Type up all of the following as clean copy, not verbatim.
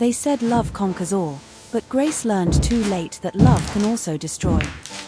They said love conquers all, but Grace learned too late that love can also destroy.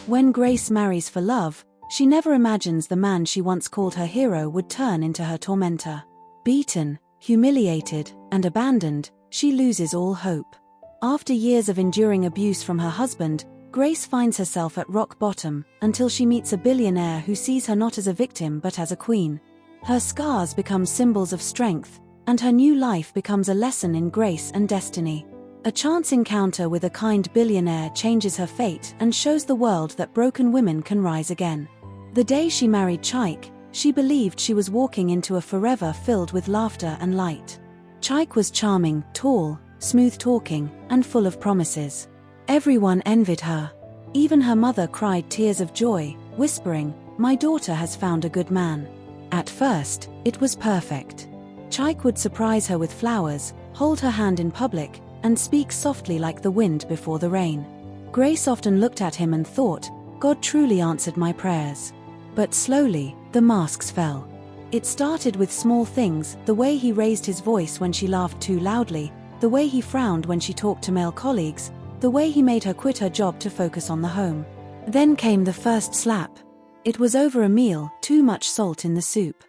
When Grace marries for love, she never imagines the man she once called her hero would turn into her tormentor. Beaten, humiliated, and abandoned, she loses all hope. After years of enduring abuse from her husband, Grace finds herself at rock bottom, until she meets a billionaire who sees her not as a victim but as a queen. Her scars become symbols of strength, and her new life becomes a lesson in grace and destiny. A chance encounter with a kind billionaire changes her fate and shows the world that broken women can rise again. The day she married Chaik, she believed she was walking into a forever filled with laughter and light. Chaik was charming, tall, smooth-talking, and full of promises. Everyone envied her. Even her mother cried tears of joy, whispering, "My daughter has found a good man." At first, it was perfect. Chaik would surprise her with flowers, hold her hand in public, and speak softly like the wind before the rain. Grace often looked at him and thought, God truly answered my prayers. But slowly, the masks fell. It started with small things, the way he raised his voice when she laughed too loudly, the way he frowned when she talked to male colleagues, the way he made her quit her job to focus on the home. Then came the first slap. It was over a meal, too much salt in the soup.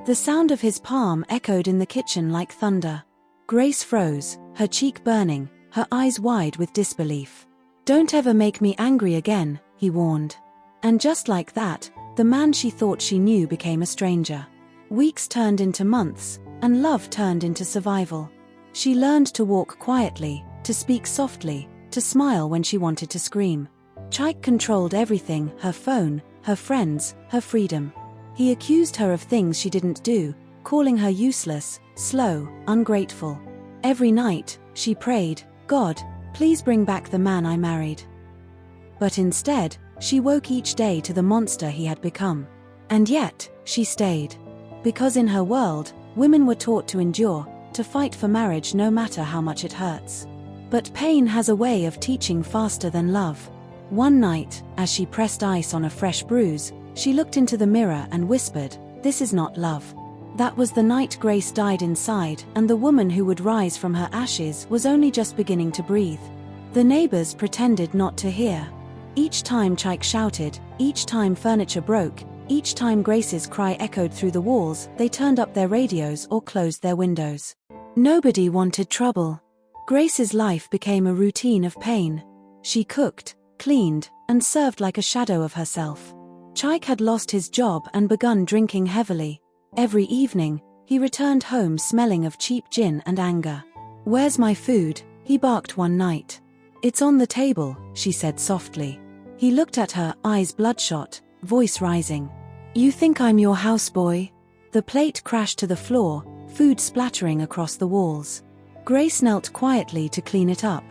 The sound of his palm echoed in the kitchen like thunder. Grace froze, her cheek burning, her eyes wide with disbelief. "Don't ever make me angry again," he warned. And just like that, the man she thought she knew became a stranger. Weeks turned into months, and love turned into survival. She learned to walk quietly, to speak softly, to smile when she wanted to scream. Chaik controlled everything, her phone, her friends, her freedom. He accused her of things she didn't do, calling her useless, slow, ungrateful. Every night, she prayed, "God, please bring back the man I married." But instead, she woke each day to the monster he had become. And yet, she stayed. Because in her world, women were taught to endure, to fight for marriage no matter how much it hurts. But pain has a way of teaching faster than love. One night, as she pressed ice on a fresh bruise, she looked into the mirror and whispered, "This is not love." That was the night Grace died inside, and the woman who would rise from her ashes was only just beginning to breathe. The neighbors pretended not to hear. Each time Chaik shouted, each time furniture broke, each time Grace's cry echoed through the walls, they turned up their radios or closed their windows. Nobody wanted trouble. Grace's life became a routine of pain. She cooked, cleaned, and served like a shadow of herself. Chaik had lost his job and begun drinking heavily. Every evening, he returned home smelling of cheap gin and anger. "Where's my food?" he barked one night. "It's on the table," she said softly. He looked at her, eyes bloodshot, voice rising. "You think I'm your houseboy?" The plate crashed to the floor, food splattering across the walls. Grace knelt quietly to clean it up.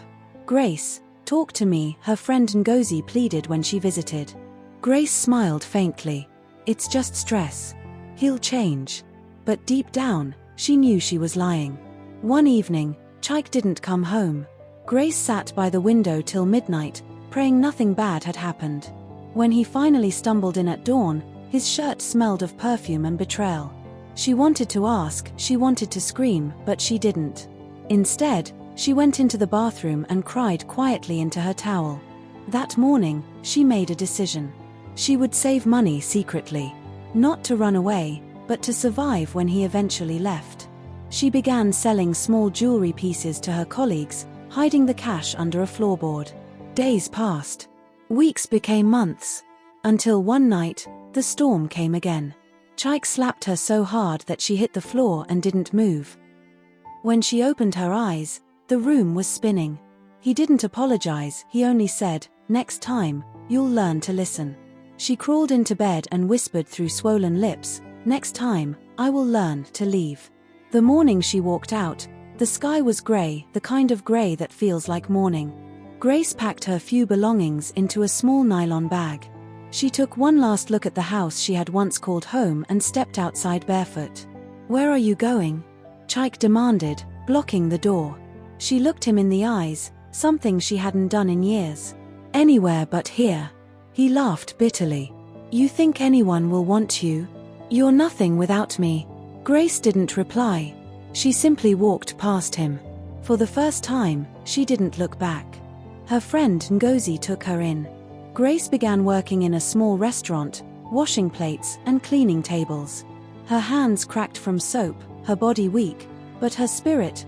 "Grace, talk to me," her friend Ngozi pleaded when she visited. Grace smiled faintly. "It's just stress. He'll change." But deep down, she knew she was lying. One evening, Chaik didn't come home. Grace sat by the window till midnight, praying nothing bad had happened. When he finally stumbled in at dawn, his shirt smelled of perfume and betrayal. She wanted to ask, she wanted to scream, but she didn't. Instead, she went into the bathroom and cried quietly into her towel. That morning, she made a decision. She would save money secretly. Not to run away, but to survive when he eventually left. She began selling small jewelry pieces to her colleagues, hiding the cash under a floorboard. Days passed. Weeks became months. Until one night, the storm came again. Chaik slapped her so hard that she hit the floor and didn't move. When she opened her eyes, the room was spinning. He didn't apologize, he only said, "Next time, you'll learn to listen." She crawled into bed and whispered through swollen lips, "Next time, I will learn to leave." The morning she walked out, the sky was gray, the kind of gray that feels like morning. Grace packed her few belongings into a small nylon bag. She took one last look at the house she had once called home and stepped outside barefoot. "Where are you going?" Chaik demanded, blocking the door. She looked him in the eyes, something she hadn't done in years. "Anywhere but here." He laughed bitterly. "You think anyone will want you? You're nothing without me." Grace didn't reply. She simply walked past him. For the first time, she didn't look back. Her friend Ngozi took her in. Grace began working in a small restaurant, washing plates and cleaning tables. Her hands cracked from soap, her body weak, but her spirit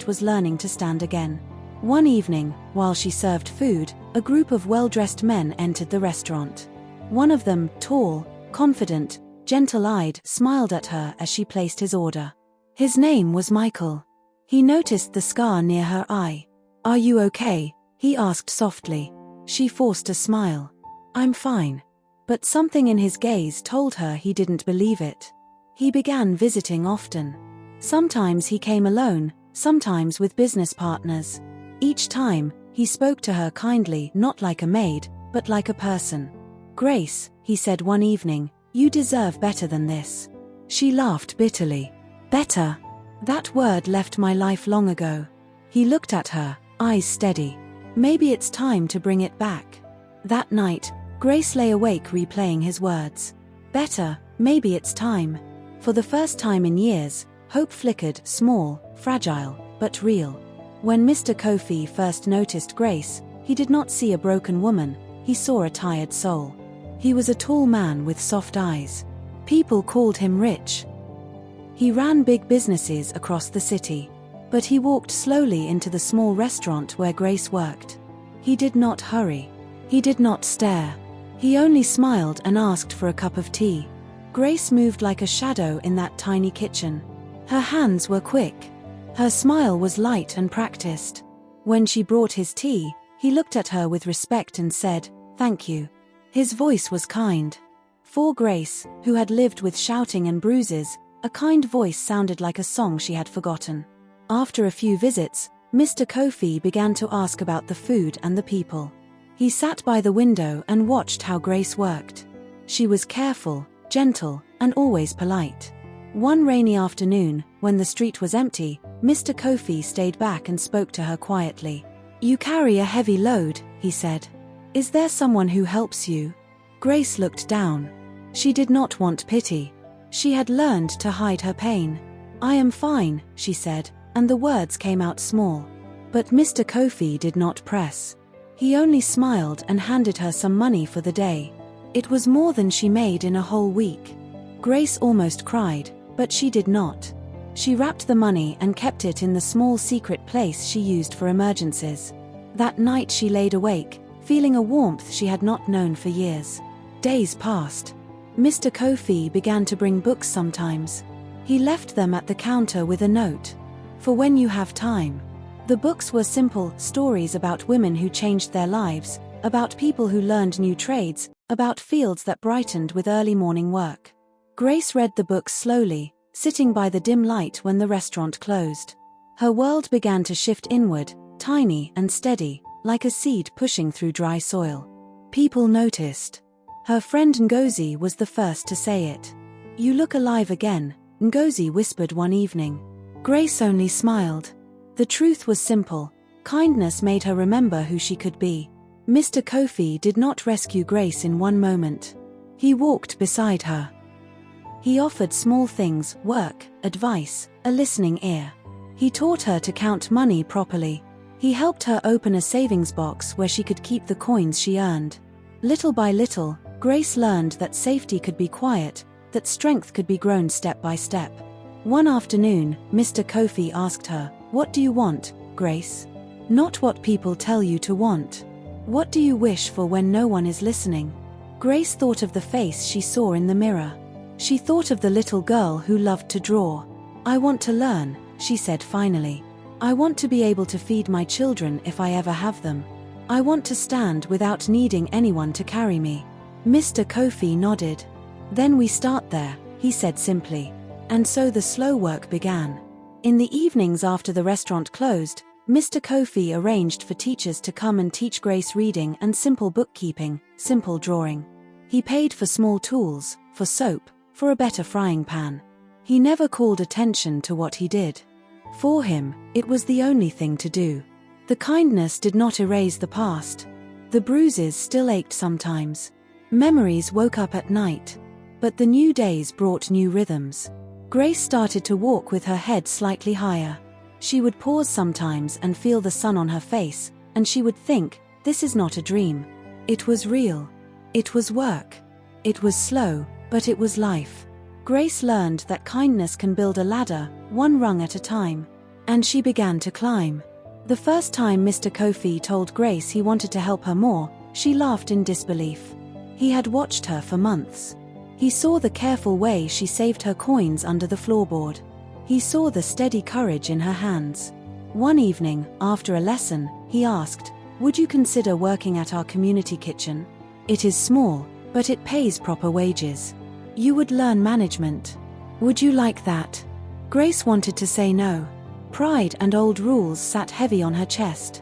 was learning to stand again. One evening, while she served food, a group of well-dressed men entered the restaurant. One of them, tall, confident, gentle-eyed, smiled at her as she placed his order. His name was Michael. He noticed the scar near her eye. "Are you okay?" he asked softly. She forced a smile. "I'm fine." But something in his gaze told her he didn't believe it. He began visiting often. Sometimes he came alone, sometimes with business partners. Each time, he spoke to her kindly, not like a maid, but like a person. "Grace," he said one evening, "you deserve better than this." She laughed bitterly. "Better? That word left my life long ago." He looked at her, eyes steady. "Maybe it's time to bring it back." That night, Grace lay awake replaying his words. Better, maybe it's time. For the first time in years, hope flickered, small, fragile, but real. When Mr. Kofi first noticed Grace, he did not see a broken woman, he saw a tired soul. He was a tall man with soft eyes. People called him rich. He ran big businesses across the city. But he walked slowly into the small restaurant where Grace worked. He did not hurry. He did not stare. He only smiled and asked for a cup of tea. Grace moved like a shadow in that tiny kitchen. Her hands were quick. Her smile was light and practiced. When she brought his tea, he looked at her with respect and said, "Thank you." His voice was kind. For Grace, who had lived with shouting and bruises, a kind voice sounded like a song she had forgotten. After a few visits, Mr. Kofi began to ask about the food and the people. He sat by the window and watched how Grace worked. She was careful, gentle, and always polite. One rainy afternoon, when the street was empty, Mr. Kofi stayed back and spoke to her quietly. "You carry a heavy load," he said. "Is there someone who helps you?" Grace looked down. She did not want pity. She had learned to hide her pain. "I am fine," she said, and the words came out small. But Mr. Kofi did not press. He only smiled and handed her some money for the day. It was more than she made in a whole week. Grace almost cried, but she did not. She wrapped the money and kept it in the small secret place she used for emergencies. That night she laid awake, feeling a warmth she had not known for years. Days passed. Mr. Kofi began to bring books sometimes. He left them at the counter with a note. "For when you have time." The books were simple stories about women who changed their lives, about people who learned new trades, about fields that brightened with early morning work. Grace read the books slowly, sitting by the dim light when the restaurant closed. Her world began to shift inward, tiny and steady, like a seed pushing through dry soil. People noticed. Her friend Ngozi was the first to say it. "You look alive again," Ngozi whispered one evening. Grace only smiled. The truth was simple. Kindness made her remember who she could be. Mr. Kofi did not rescue Grace in one moment. He walked beside her. He offered small things, work, advice, a listening ear. He taught her to count money properly. He helped her open a savings box where she could keep the coins she earned. Little by little, Grace learned that safety could be quiet, that strength could be grown step by step. One afternoon, Mr. Kofi asked her, "What do you want, Grace? Not what people tell you to want. What do you wish for when no one is listening?" Grace thought of the face she saw in the mirror. She thought of the little girl who loved to draw. "I want to learn," she said finally. "I want to be able to feed my children if I ever have them. I want to stand without needing anyone to carry me." Mr. Kofi nodded. "Then we start there," he said simply. And so the slow work began. In the evenings after the restaurant closed, Mr. Kofi arranged for teachers to come and teach Grace reading and simple bookkeeping, simple drawing. He paid for small tools, for soap, for a better frying pan. He never called attention to what he did. For him, it was the only thing to do. The kindness did not erase the past. The bruises still ached sometimes. Memories woke up at night. But the new days brought new rhythms. Grace started to walk with her head slightly higher. She would pause sometimes and feel the sun on her face, and she would think, this is not a dream. It was real. It was work. It was slow, but it was life. Grace learned that kindness can build a ladder, one rung at a time. And she began to climb. The first time Mr. Kofi told Grace he wanted to help her more, she laughed in disbelief. He had watched her for months. He saw the careful way she saved her coins under the floorboard. He saw the steady courage in her hands. One evening, after a lesson, he asked, "Would you consider working at our community kitchen? It is small, but it pays proper wages. You would learn management. Would you like that?" Grace wanted to say no. Pride and old rules sat heavy on her chest.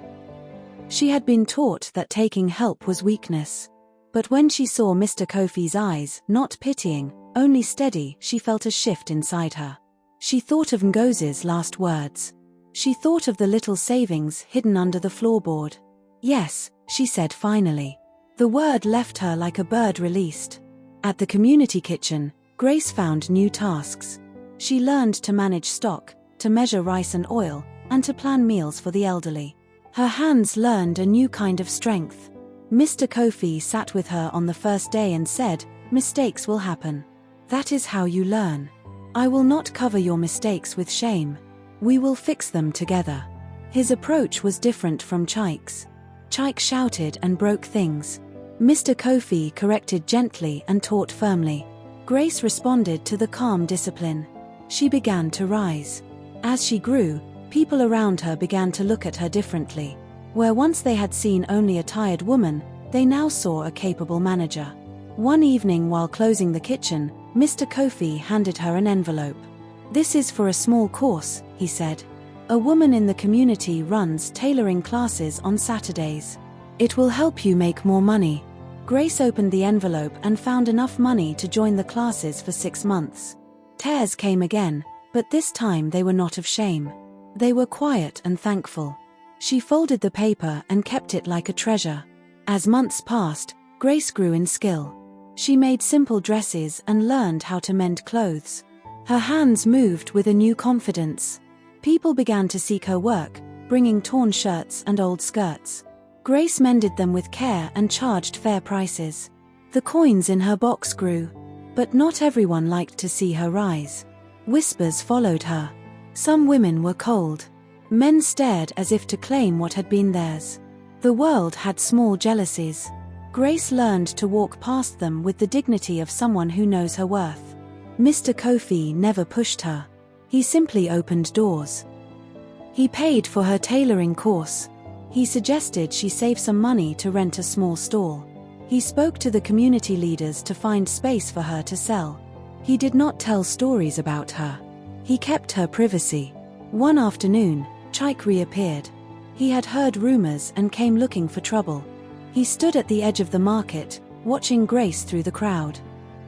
She had been taught that taking help was weakness. But when she saw Mr. Kofi's eyes, not pitying, only steady, she felt a shift inside her. She thought of Ngozi's last words. She thought of the little savings hidden under the floorboard. "Yes," she said finally. The word left her like a bird released. At the community kitchen, Grace found new tasks. She learned to manage stock, to measure rice and oil, and to plan meals for the elderly. Her hands learned a new kind of strength. Mr. Kofi sat with her on the first day and said, "Mistakes will happen. That is how you learn. I will not cover your mistakes with shame. We will fix them together." His approach was different from Chaik's. Chaik shouted and broke things. Mr. Kofi corrected gently and taught firmly. Grace responded to the calm discipline. She began to rise. As she grew, people around her began to look at her differently. Where once they had seen only a tired woman, they now saw a capable manager. One evening while closing the kitchen, Mr. Kofi handed her an envelope. "This is for a small course," he said. "A woman in the community runs tailoring classes on Saturdays. It will help you make more money." Grace opened the envelope and found enough money to join the classes for 6 months. Tears came again, but this time they were not of shame. They were quiet and thankful. She folded the paper and kept it like a treasure. As months passed, Grace grew in skill. She made simple dresses and learned how to mend clothes. Her hands moved with a new confidence. People began to seek her work, bringing torn shirts and old skirts. Grace mended them with care and charged fair prices. The coins in her box grew. But not everyone liked to see her rise. Whispers followed her. Some women were cold. Men stared as if to claim what had been theirs. The world had small jealousies. Grace learned to walk past them with the dignity of someone who knows her worth. Mr. Kofi never pushed her. He simply opened doors. He paid for her tailoring course. He suggested she save some money to rent a small stall. He spoke to the community leaders to find space for her to sell. He did not tell stories about her. He kept her privacy. One afternoon, Chaik reappeared. He had heard rumors and came looking for trouble. He stood at the edge of the market, watching Grace through the crowd.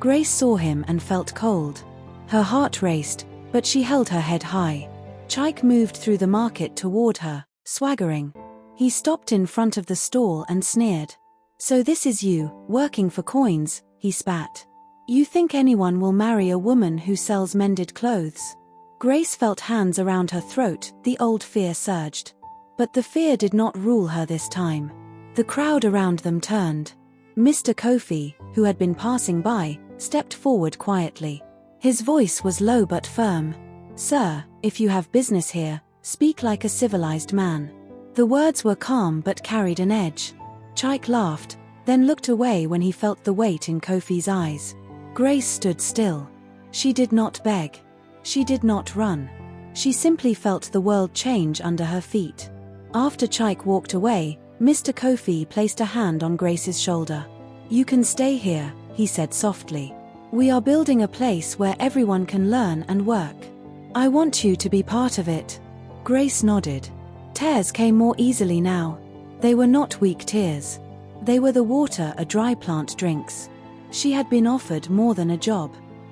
Grace saw him and felt cold. Her heart raced, but she held her head high. Chaik moved through the market toward her, swaggering. He stopped in front of the stall and sneered. "So this is you, working for coins," he spat. "You think anyone will marry a woman who sells mended clothes?" Grace felt hands around her throat, the old fear surged. But the fear did not rule her this time. The crowd around them turned. Mr. Kofi, who had been passing by, stepped forward quietly. His voice was low but firm. "Sir, if you have business here, speak like a civilized man." The words were calm but carried an edge. Chaik laughed, then looked away when he felt the weight in Kofi's eyes. Grace stood still. She did not beg. She did not run. She simply felt the world change under her feet. After Chaik walked away, Mr. Kofi placed a hand on Grace's shoulder. "You can stay here," he said softly. "We are building a place where everyone can learn and work. I want you to be part of it." Grace nodded. Tears came more easily now. They were not weak tears. They were the water a dry plant drinks. She had been offered more than a job.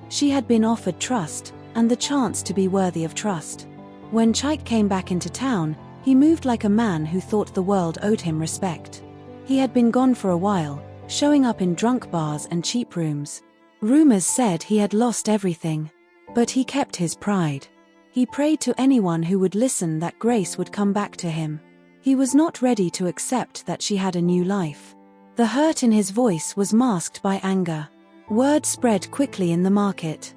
She had been offered trust, and the chance to be worthy of trust. When Chaik came back into town, he moved like a man who thought the world owed him respect. He had been gone for a while, showing up in drunk bars and cheap rooms. Rumors said he had lost everything. But he kept his pride. He prayed to anyone who would listen that Grace would come back to him. He was not ready to accept that she had a new life. The hurt in his voice was masked by anger. Word spread quickly in the market.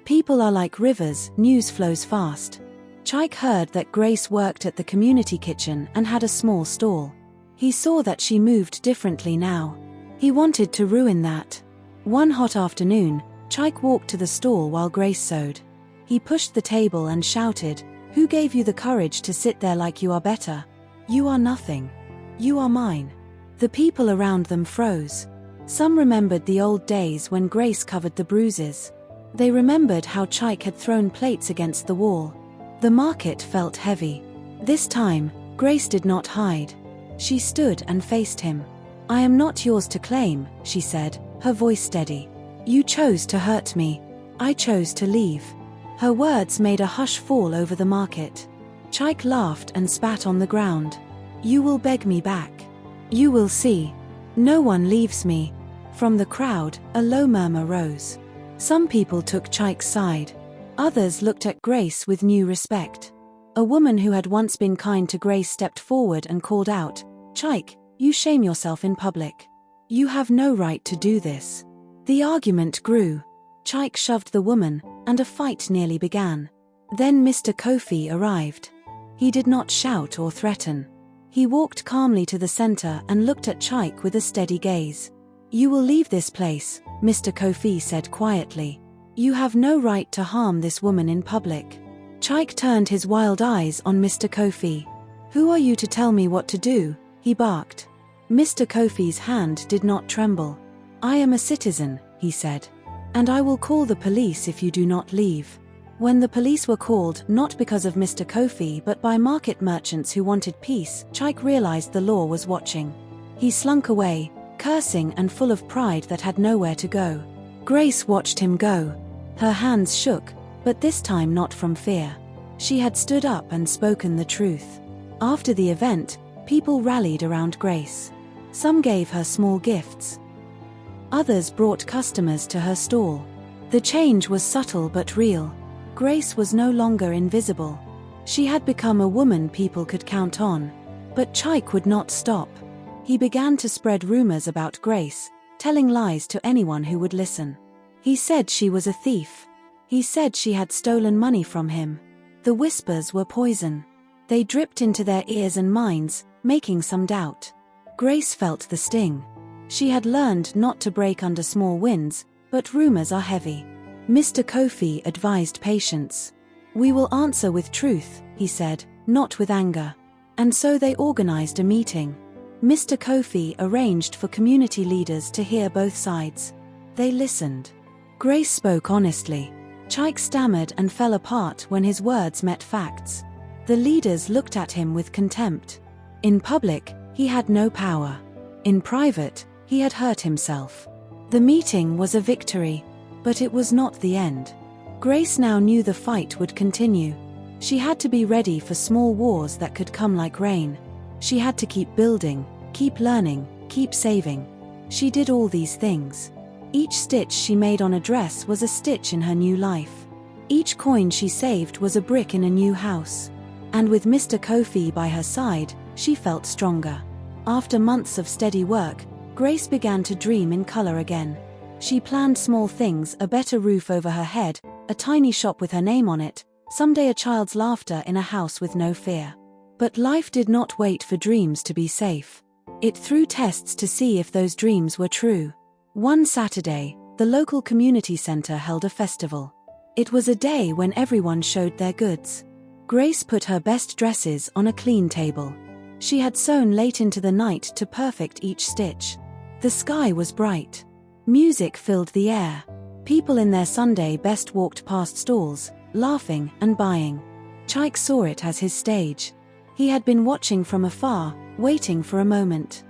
People are like rivers, news flows fast. Chaik heard that Grace worked at the community kitchen and had a small stall. He saw that she moved differently now. He wanted to ruin that. One hot afternoon, Chaik walked to the stall while Grace sewed. He pushed the table and shouted, "Who gave you the courage to sit there like you are better? You are nothing. You are mine." The people around them froze. Some remembered the old days when Grace covered the bruises. They remembered how Chaik had thrown plates against the wall. The market felt heavy. This time, Grace did not hide. She stood and faced him. "I am not yours to claim," she said, her voice steady. "You chose to hurt me. I chose to leave." Her words made a hush fall over the market. Chaik laughed and spat on the ground. "You will beg me back. You will see. No one leaves me." From the crowd, a low murmur rose. Some people took Chaik's side. Others looked at Grace with new respect. A woman who had once been kind to Grace stepped forward and called out, "Chaik, you shame yourself in public. You have no right to do this." The argument grew. Chaik shoved the woman, and a fight nearly began. Then Mr. Kofi arrived. He did not shout or threaten. He walked calmly to the center and looked at Chaik with a steady gaze. "You will leave this place," Mr. Kofi said quietly. "You have no right to harm this woman in public." Chaik turned his wild eyes on Mr. Kofi. "Who are you to tell me what to do?" he barked. Mr. Kofi's hand did not tremble. "I am a citizen," he said. "And I will call the police if you do not leave." When the police were called, not because of Mr. Kofi but by market merchants who wanted peace, Chaik realized the law was watching. He slunk away, cursing and full of pride that had nowhere to go. Grace watched him go. Her hands shook, but this time not from fear. She had stood up and spoken the truth. After the event, people rallied around Grace. Some gave her small gifts. Others brought customers to her stall. The change was subtle but real. Grace was no longer invisible. She had become a woman people could count on. But Chaik would not stop. He began to spread rumors about Grace, telling lies to anyone who would listen. He said she was a thief. He said she had stolen money from him. The whispers were poison. They dripped into their ears and minds, making some doubt. Grace felt the sting. She had learned not to break under small winds, but rumors are heavy. Mr. Kofi advised patience. "We will answer with truth," he said, "not with anger." And so they organized a meeting. Mr. Kofi arranged for community leaders to hear both sides. They listened. Grace spoke honestly. Chaik stammered and fell apart when his words met facts. The leaders looked at him with contempt. In public, he had no power. In private, he had hurt himself. The meeting was a victory, but it was not the end. Grace now knew the fight would continue. She had to be ready for small wars that could come like rain. She had to keep building, keep learning, keep saving. She did all these things. Each stitch she made on a dress was a stitch in her new life. Each coin she saved was a brick in a new house. And with Mr. Kofi by her side, she felt stronger. After months of steady work, Grace began to dream in color again. She planned small things: a better roof over her head, a tiny shop with her name on it, someday a child's laughter in a house with no fear. But life did not wait for dreams to be safe. It threw tests to see if those dreams were true. One Saturday, the local community center held a festival. It was a day when everyone showed their goods. Grace put her best dresses on a clean table. She had sewn late into the night to perfect each stitch. The sky was bright. Music filled the air. People in their Sunday best walked past stalls, laughing and buying. Chaik saw it as his stage. He had been watching from afar, waiting for a moment.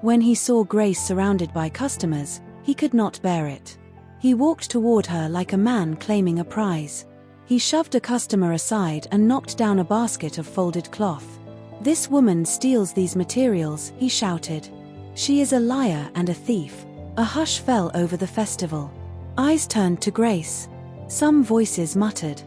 When he saw Grace surrounded by customers, he could not bear it. He walked toward her like a man claiming a prize. He shoved a customer aside and knocked down a basket of folded cloth. "This woman steals these materials," he shouted. "She is a liar and a thief." A hush fell over the festival. Eyes turned to Grace. Some voices muttered,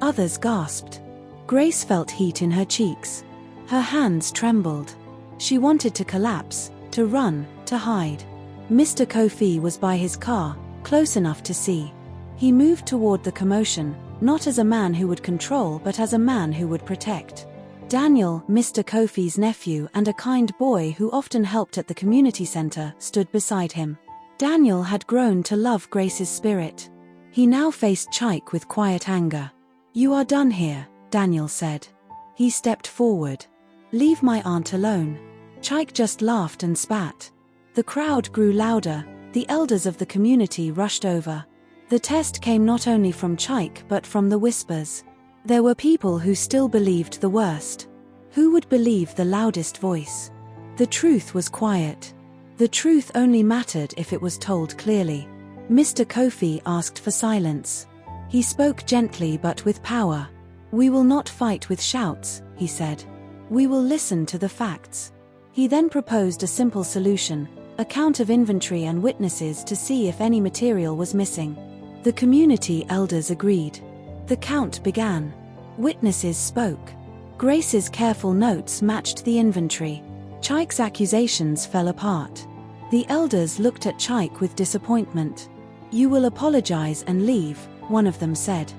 Others gasped. Grace felt heat in her cheeks. Her hands trembled. She wanted to collapse, to run, to hide. Mr. Kofi was by his car, close enough to see. He moved toward the commotion, not as a man who would control but as a man who would protect. Daniel, Mr. Kofi's nephew and a kind boy who often helped at the community center, stood beside him. Daniel had grown to love Grace's spirit. He now faced Chike with quiet anger. "You are done here," Daniel said. He stepped forward. "Leave my aunt alone." Chike just laughed and spat. The crowd grew louder, the elders of the community rushed over. The test came not only from Chike but from the whispers. There were people who still believed the worst. Who would believe the loudest voice? The truth was quiet. The truth only mattered if it was told clearly. Mr. Kofi asked for silence. He spoke gently but with power. "We will not fight with shouts," he said. "We will listen to the facts." He then proposed a simple solution, a count of inventory and witnesses to see if any material was missing. The community elders agreed. The count began. Witnesses spoke. Grace's careful notes matched the inventory. Chike's accusations fell apart. The elders looked at Chike with disappointment. "You will apologize and leave," one of them said.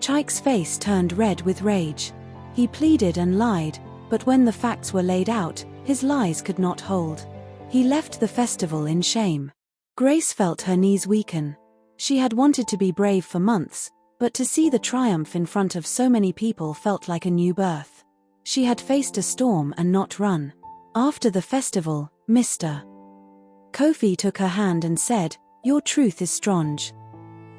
Chike's face turned red with rage. He pleaded and lied, but when the facts were laid out, his lies could not hold. He left the festival in shame. Grace felt her knees weaken. She had wanted to be brave for months, but to see the triumph in front of so many people felt like a new birth. She had faced a storm and not run. After the festival, Mr. Kofi took her hand and said, "Your truth is strong.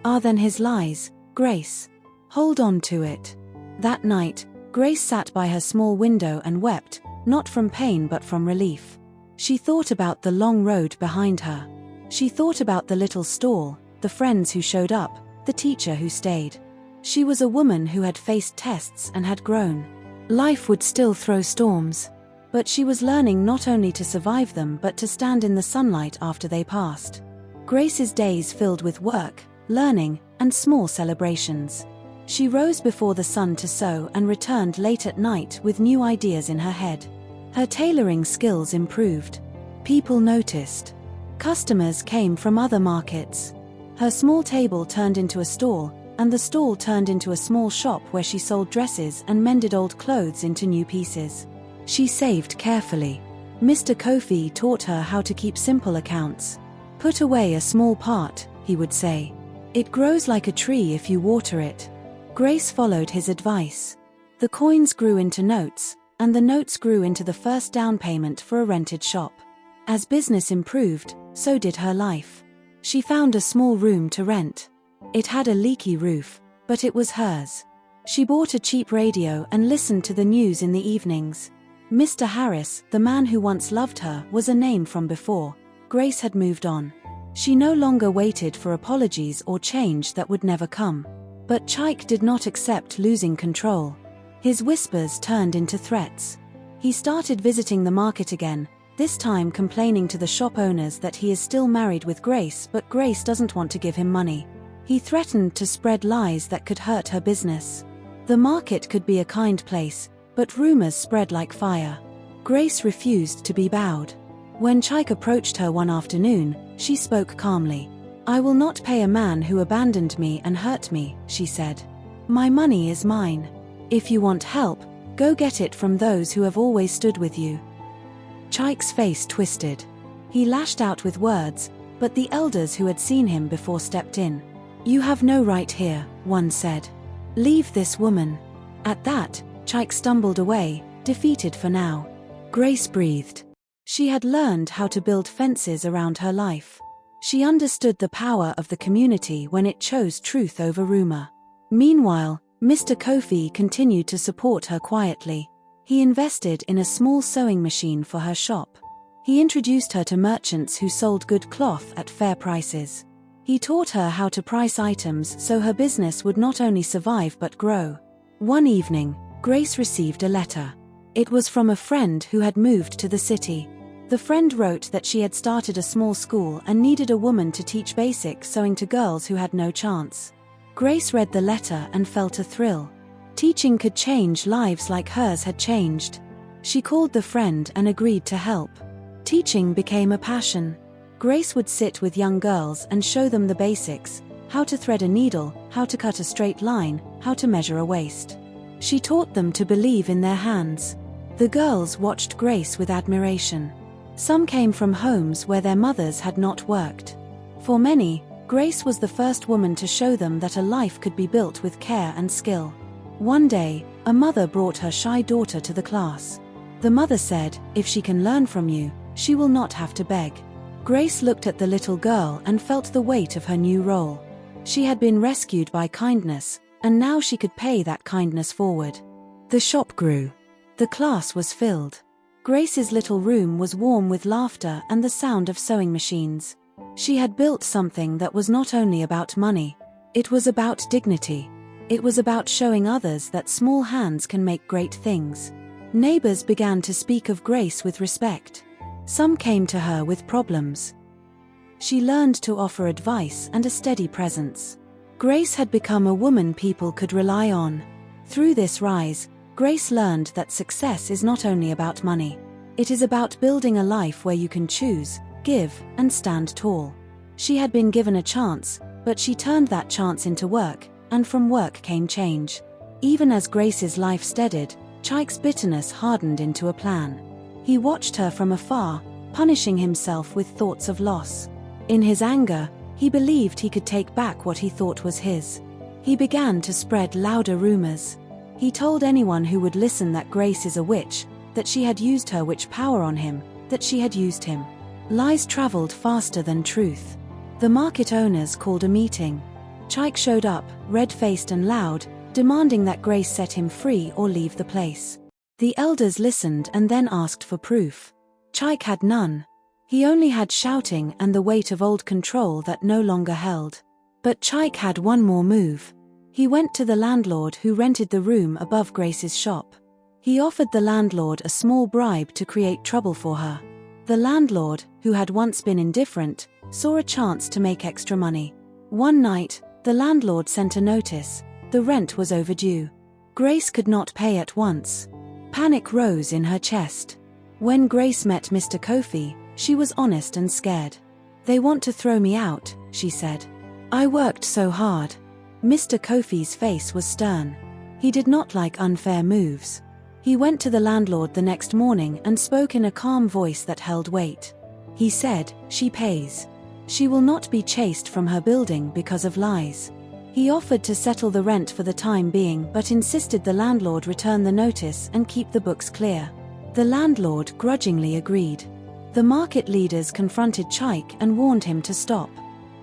Than his lies, Grace. Hold on to it." That night, Grace sat by her small window and wept, not from pain but from relief. She thought about the long road behind her. She thought about the little stall, the friends who showed up, the teacher who stayed. She was a woman who had faced tests and had grown. Life would still throw storms, but she was learning not only to survive them but to stand in the sunlight after they passed. Grace's days filled with work, learning, and small celebrations. She rose before the sun to sew and returned late at night with new ideas in her head. Her tailoring skills improved. People noticed. Customers came from other markets. Her small table turned into a stall, and the stall turned into a small shop where she sold dresses and mended old clothes into new pieces. She saved carefully. Mr. Kofi taught her how to keep simple accounts. "Put away a small part," he would say. "It grows like a tree if you water it." Grace followed his advice. The coins grew into notes, and the notes grew into the first down payment for a rented shop. As business improved, so did her life. She found a small room to rent. It had a leaky roof, but it was hers. She bought a cheap radio and listened to the news in the evenings. Mr. Harris, the man who once loved her, was a name from before. Grace had moved on. She no longer waited for apologies or change that would never come. But Chike did not accept losing control. His whispers turned into threats. He started visiting the market again, this time complaining to the shop owners that he is still married with Grace but Grace doesn't want to give him money. He threatened to spread lies that could hurt her business. The market could be a kind place, but rumors spread like fire. Grace refused to be bowed. When Chike approached her one afternoon, she spoke calmly. "I will not pay a man who abandoned me and hurt me," she said. "My money is mine. If you want help, go get it from those who have always stood with you." Chike's face twisted. He lashed out with words, but the elders who had seen him before stepped in. "You have no right here," one said. "Leave this woman." At that, Chike stumbled away, defeated for now. Grace breathed. She had learned how to build fences around her life. She understood the power of the community when it chose truth over rumor. Meanwhile, Mr. Kofi continued to support her quietly. He invested in a small sewing machine for her shop. He introduced her to merchants who sold good cloth at fair prices. He taught her how to price items so her business would not only survive but grow. One evening, Grace received a letter. It was from a friend who had moved to the city. The friend wrote that she had started a small school and needed a woman to teach basic sewing to girls who had no chance. Grace read the letter and felt a thrill. Teaching could change lives like hers had changed. She called the friend and agreed to help. Teaching became a passion. Grace would sit with young girls and show them the basics: how to thread a needle, how to cut a straight line, how to measure a waist. She taught them to believe in their hands. The girls watched Grace with admiration. Some came from homes where their mothers had not worked. For many, Grace was the first woman to show them that a life could be built with care and skill. One day, a mother brought her shy daughter to the class. The mother said, "If she can learn from you, she will not have to beg." Grace looked at the little girl and felt the weight of her new role. She had been rescued by kindness, and now she could pay that kindness forward. The shop grew. The class was filled. Grace's little room was warm with laughter and the sound of sewing machines. She had built something that was not only about money. It was about dignity. It was about showing others that small hands can make great things. Neighbors began to speak of Grace with respect. Some came to her with problems. She learned to offer advice and a steady presence. Grace had become a woman people could rely on. Through this rise, Grace learned that success is not only about money. It is about building a life where you can choose, give, and stand tall. She had been given a chance, but she turned that chance into work, and from work came change. Even as Grace's life steadied, Chike's bitterness hardened into a plan. He watched her from afar, punishing himself with thoughts of loss. In his anger, he believed he could take back what he thought was his. He began to spread louder rumors. He told anyone who would listen that Grace is a witch, that she had used her witch power on him, that she had used him. Lies traveled faster than truth. The market owners called a meeting. Chike showed up, red-faced and loud, demanding that Grace set him free or leave the place. The elders listened and then asked for proof. Chike had none. He only had shouting and the weight of old control that no longer held. But Chike had one more move. He went to the landlord who rented the room above Grace's shop. He offered the landlord a small bribe to create trouble for her. The landlord, who had once been indifferent, saw a chance to make extra money. One night, the landlord sent a notice. The rent was overdue. Grace could not pay at once. Panic rose in her chest. When Grace met Mr. Kofi, she was honest and scared. "They want to throw me out," she said. "I worked so hard." Mr. Kofi's face was stern. He did not like unfair moves. He went to the landlord the next morning and spoke in a calm voice that held weight. He said, "She pays. She will not be chased from her building because of lies." He offered to settle the rent for the time being but insisted the landlord return the notice and keep the books clear. The landlord grudgingly agreed. The market leaders confronted Chike and warned him to stop.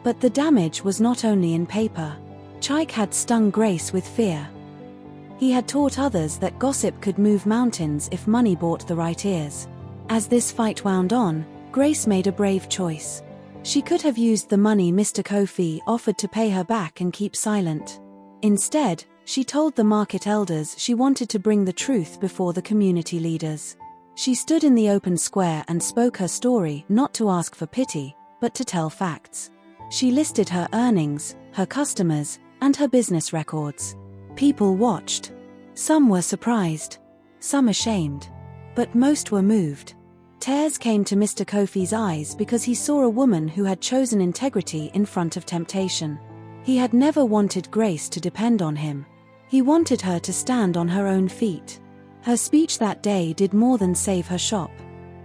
But the damage was not only in paper. Chike had stung Grace with fear. He had taught others that gossip could move mountains if money bought the right ears. As this fight wound on, Grace made a brave choice. She could have used the money Mr. Kofi offered to pay her back and keep silent. Instead, she told the market elders she wanted to bring the truth before the community leaders. She stood in the open square and spoke her story not to ask for pity, but to tell facts. She listed her earnings, her customers, and her business records. People watched. Some were surprised, some ashamed, but most were moved. Tears came to Mr. Kofi's eyes because he saw a woman who had chosen integrity in front of temptation. He had never wanted Grace to depend on him. He wanted her to stand on her own feet. Her speech that day did more than save her shop.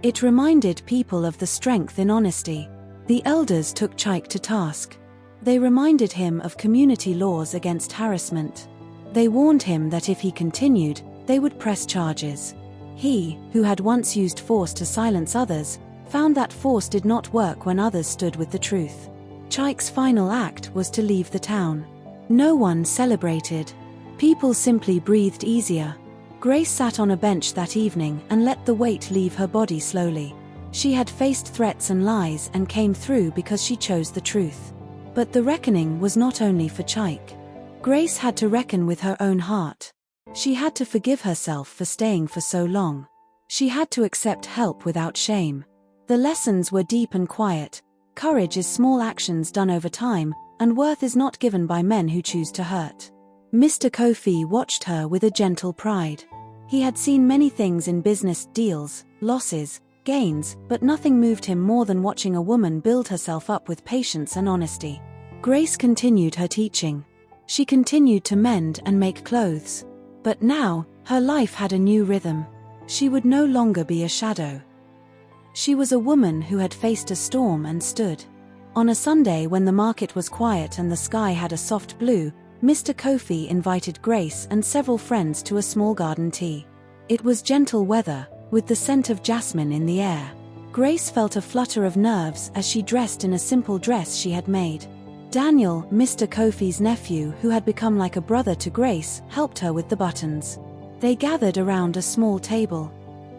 It reminded people of the strength in honesty. The elders took Chike to task. They reminded him of community laws against harassment. They warned him that if he continued, they would press charges. He, who had once used force to silence others, found that force did not work when others stood with the truth. Chike's final act was to leave the town. No one celebrated. People simply breathed easier. Grace sat on a bench that evening and let the weight leave her body slowly. She had faced threats and lies and came through because she chose the truth. But the reckoning was not only for Chike. Grace had to reckon with her own heart. She had to forgive herself for staying for so long. She had to accept help without shame. The lessons were deep and quiet. Courage is small actions done over time, and worth is not given by men who choose to hurt. Mr. Kofi watched her with a gentle pride. He had seen many things in business: deals, losses, gains, but nothing moved him more than watching a woman build herself up with patience and honesty. Grace continued her teaching. She continued to mend and make clothes. But now, her life had a new rhythm. She would no longer be a shadow. She was a woman who had faced a storm and stood. On a Sunday when the market was quiet and the sky had a soft blue, Mr. Kofi invited Grace and several friends to a small garden tea. It was gentle weather, with the scent of jasmine in the air. Grace felt a flutter of nerves as she dressed in a simple dress she had made. Daniel, Mr. Kofi's nephew, who had become like a brother to Grace, helped her with the buttons. They gathered around a small table.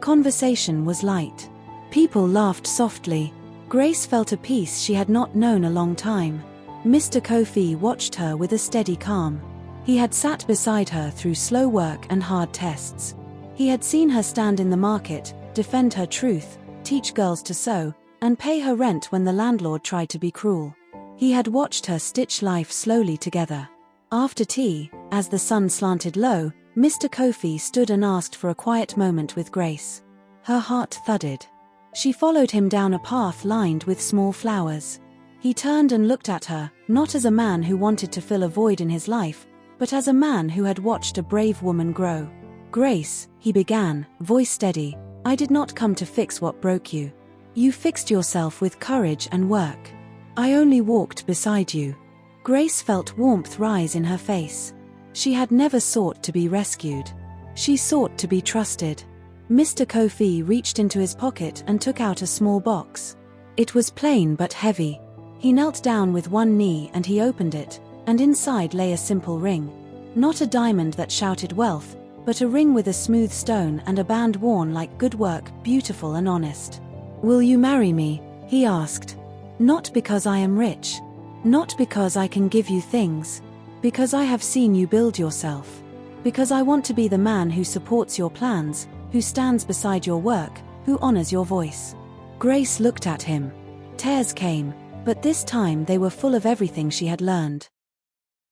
Conversation was light. People laughed softly. Grace felt a peace she had not known a long time. Mr. Kofi watched her with a steady calm. He had sat beside her through slow work and hard tests. He had seen her stand in the market, defend her truth, teach girls to sew, and pay her rent when the landlord tried to be cruel. He had watched her stitch life slowly together. After tea, as the sun slanted low, Mr. Kofi stood and asked for a quiet moment with Grace. Her heart thudded. She followed him down a path lined with small flowers. He turned and looked at her, not as a man who wanted to fill a void in his life, but as a man who had watched a brave woman grow. Grace, he began, voice steady, I did not come to fix what broke you. You fixed yourself with courage and work. I only walked beside you. Grace felt warmth rise in her face. She had never sought to be rescued. She sought to be trusted. Mr. Kofi reached into his pocket and took out a small box. It was plain but heavy. He knelt down with one knee and he opened it, and inside lay a simple ring. Not a diamond that shouted wealth, but a ring with a smooth stone and a band worn like good work, beautiful and honest. Will you marry me? He asked. Not because I am rich. Not because I can give you things. Because I have seen you build yourself. Because I want to be the man who supports your plans, who stands beside your work, who honors your voice. Grace looked at him. Tears came, but this time they were full of everything she had learned.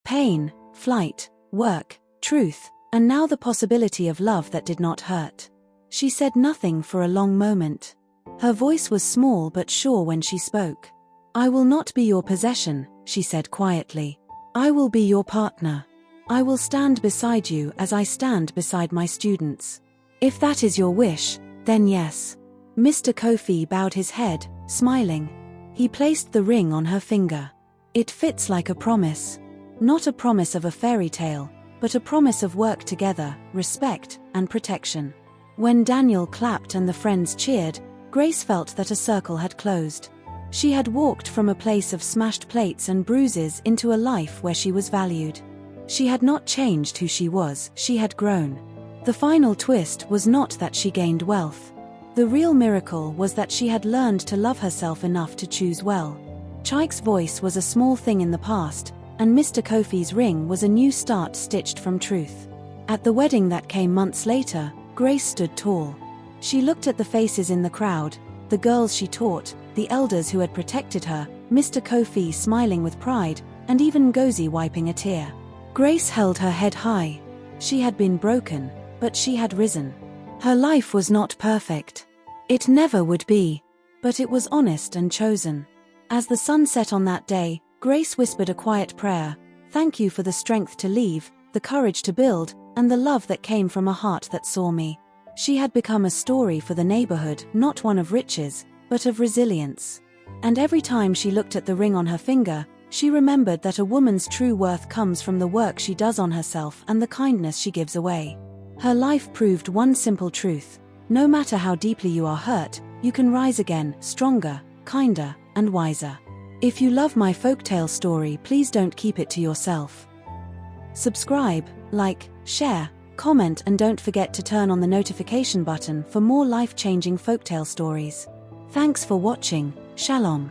Pain, flight, work, truth, and now the possibility of love that did not hurt. She said nothing for a long moment. Her voice was small but sure when she spoke. I will not be your possession, she said quietly. I will be your partner. I will stand beside you as I stand beside my students. If that is your wish, then yes. Mr. Kofi bowed his head, smiling. He placed the ring on her finger. It fits like a promise. Not a promise of a fairy tale, but a promise of work together, respect, and protection. When Daniel clapped and the friends cheered, Grace felt that a circle had closed. She had walked from a place of smashed plates and bruises into a life where she was valued. She had not changed who she was, she had grown. The final twist was not that she gained wealth. The real miracle was that she had learned to love herself enough to choose well. Chike's voice was a small thing in the past, and Mr. Kofi's ring was a new start stitched from truth. At the wedding that came months later, Grace stood tall. She looked at the faces in the crowd, the girls she taught, the elders who had protected her, Mr. Kofi smiling with pride, and even Gozi wiping a tear. Grace held her head high. She had been broken, but she had risen. Her life was not perfect. It never would be. But it was honest and chosen. As the sun set on that day, Grace whispered a quiet prayer. Thank you for the strength to leave, the courage to build, and the love that came from a heart that saw me. She had become a story for the neighborhood, not one of riches, but of resilience. And every time she looked at the ring on her finger, she remembered that a woman's true worth comes from the work she does on herself and the kindness she gives away. Her life proved one simple truth. No matter how deeply you are hurt, you can rise again, stronger, kinder, and wiser. If you love my folktale story, please don't keep it to yourself. Subscribe, like, share, comment, and don't forget to turn on the notification button for more life-changing folktale stories. Thanks for watching. Shalom.